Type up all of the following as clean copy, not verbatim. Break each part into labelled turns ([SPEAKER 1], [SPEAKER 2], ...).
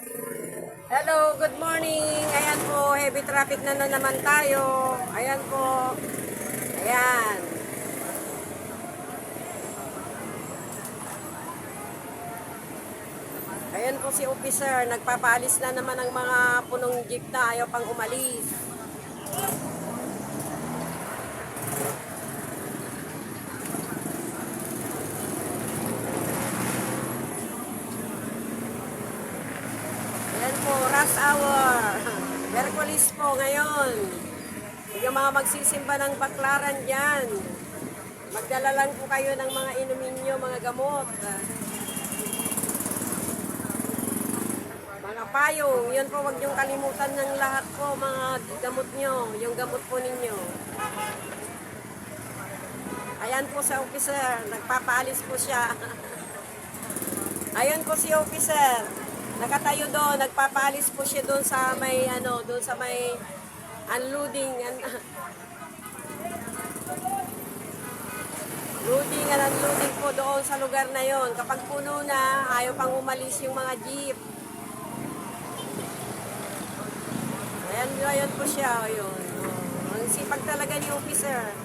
[SPEAKER 1] Hello, good morning. Ayan po, heavy traffic na naman tayo. Ayan po. Ayan. Ayan po si officer. Nagpapaalis na naman ang mga punong jeep na ayaw pang umalis. Ayan po, rush hour. Merkulis po ngayon. Yung mga magsisimba ng baklaran dyan. Magdala lang po kayo ng mga inumin nyo, mga gamot. Mga payong, yun po, wag niyong kalimutan ng lahat po, mga gamot nyo, yung gamot po ninyo. Ayan po sa officer, nagpapaalis po siya. Ayun po si officer, nakatayo doon, nagpapaalis po siya doon sa may, doon sa may unloading, loading and unloading po doon sa lugar na yon. Kapag puno na, ayaw pang umalis yung mga jeep. Ayan po siya, ayun. Ang sipag talaga ni officer.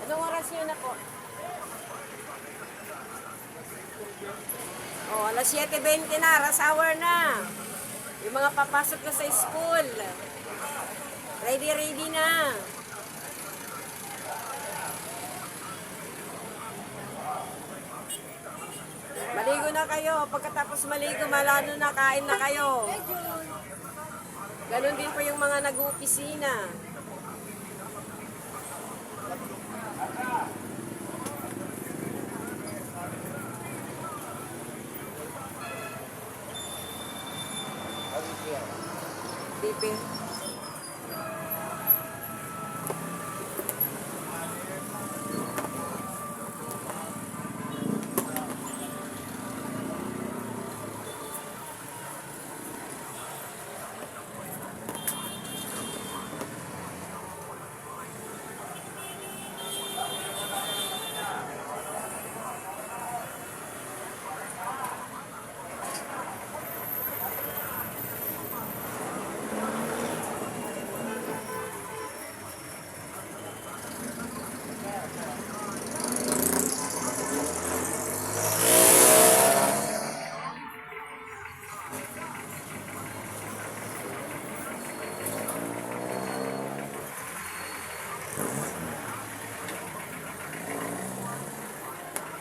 [SPEAKER 1] Anong oras yun na po? Oh, alas 7:20 na, rush hour na. Yung mga papasok na sa school. Ready na. Maligo na kayo. Pagkatapos maligo, malano na, kain na kayo. Ganon din po yung mga nag-uopisina. Pipi.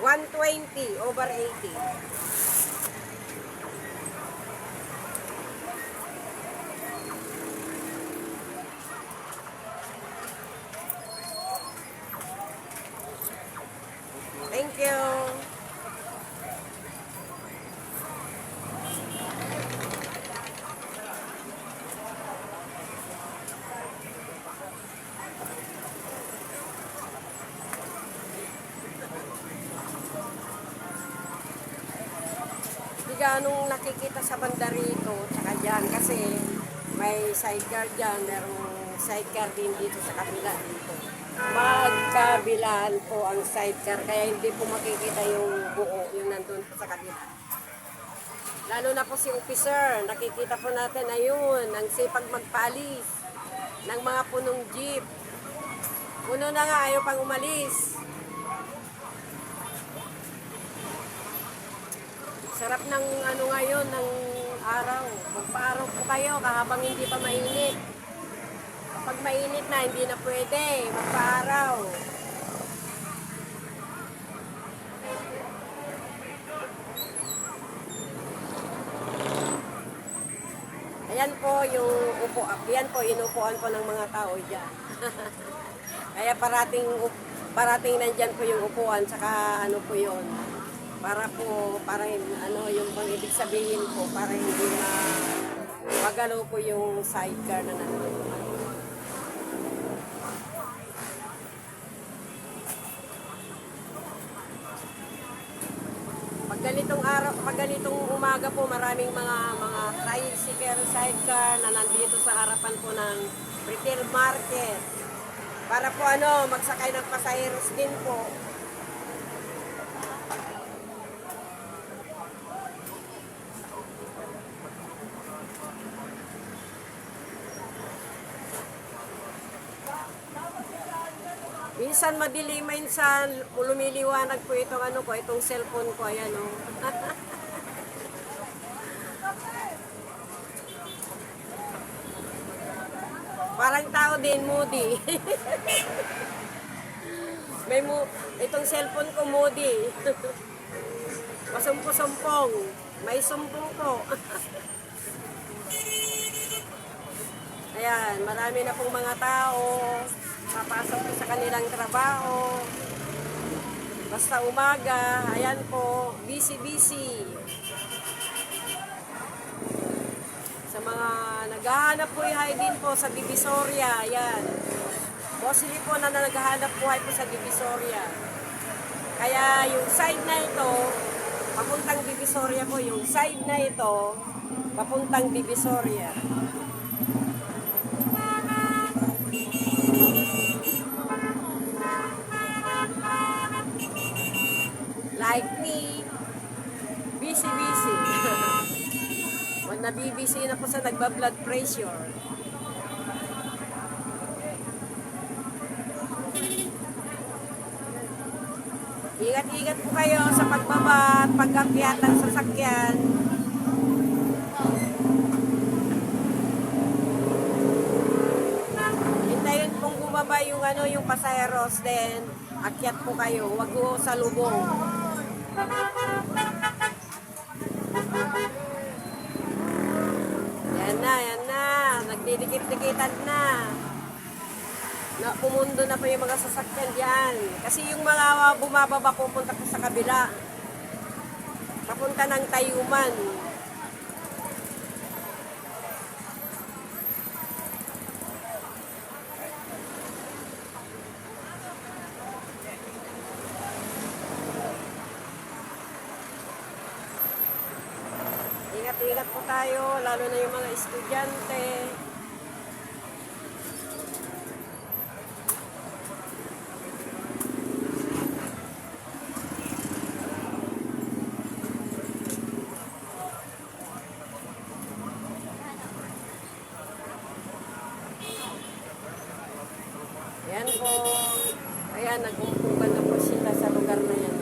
[SPEAKER 1] $120/80. Thank you. Hindi ganong nakikita sa banda rito, tsaka dyan, kasi may sidecar dyan, merong sidecar din dito sa kabila dito. Magkabilaan po ang sidecar, kaya hindi po makikita yung buo, yung nandun po sa kabila. Lalo na po si officer, nakikita po natin, ayun, ang sipag magpalis ng mga punong jeep. Puno na nga, ayaw pang umalis. Sarap ng ngayon, ng araw. Magpa-araw po kayo habang hindi pa mainit. Kapag mainit na, hindi na pwede. Magpa-araw. Ayan po yung upuan. Yan po, inupuan po ng mga tao dyan. Kaya parating nandyan po yung upuan, saka ano po yun. Para yung bang ibig sabihin po, para hindi magalaw po yung sidecar na nandun. ganitong araw, pag ganitong umaga po, maraming mga tricycle, sidecar na nandito sa harapan po ng retail market. Para po ano, magsakay ng pasaheros din po. Minsan madilim, minsan lumiliwanag po itong ano ko, itong cellphone ko, ayan o. Parang tao din, moody. Itong cellphone ko moody. Pasumpo-sumpong. May sumpong po. Ayan, marami na pong mga tao. Papasok po sa kanilang trabaho. Basta umaga, ayan po, busy-busy. Sa mga naghahanap buhay din po sa Divisoria, ayan. Mostly po na naghahanap buhay po sa Divisoria. Kaya yung side na ito, papuntang Divisoria po, yung side na ito, papuntang Divisoria. Like me, busy-busy. Nabibisi na po sa nagba-blood pressure. Ingat-ingat po kayo sa pagbaba at pag-akyat ng sasakyan. Hintayin pong bumaba yung yung pasaheros, then akyat po kayo. Huwag po sa lubong. Yan na. Nagdidikit-dikitan na. Pumundo na po yung mga sasakyan dyan. Kasi yung mga bumababa pupunta po sa kabila. Papunta ng Tayuman. Ingat-ingat po tayo, lalo na yung mga estudyante. Ayan po. Ayan, nag-umpugan na po sila sa lugar na yan.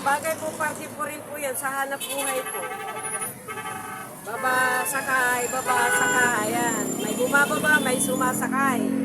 [SPEAKER 1] Bagay po, parte po rin po yan sa hanap buhay po. Baba, sakay, ayan. May bumababa, may sumasakay.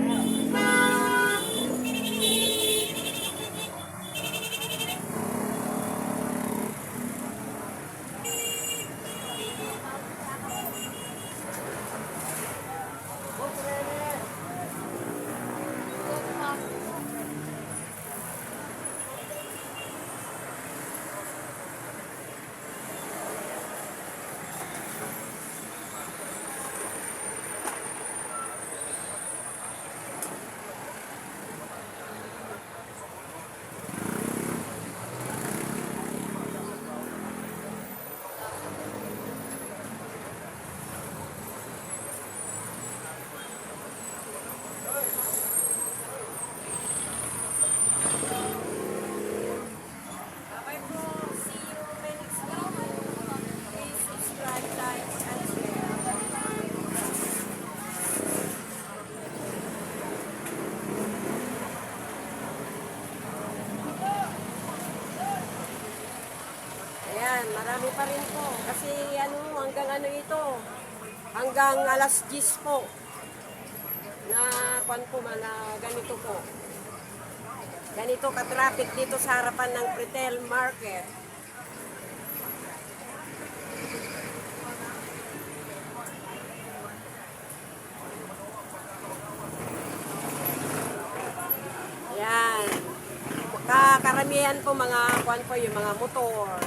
[SPEAKER 1] Marami pa rin po. Kasi hanggang ito. Hanggang alas 10 po. Na ganito po. Ganito ka-traffic dito sa harapan ng retail market. Karamihan po mga kwan po yung mga motor.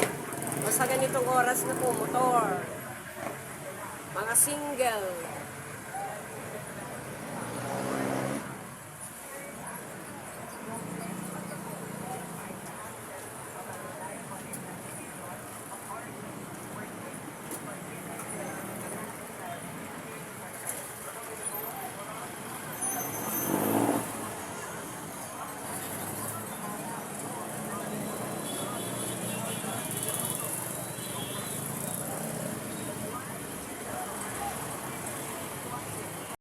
[SPEAKER 1] Basta ganitong oras na po motor. Mga single.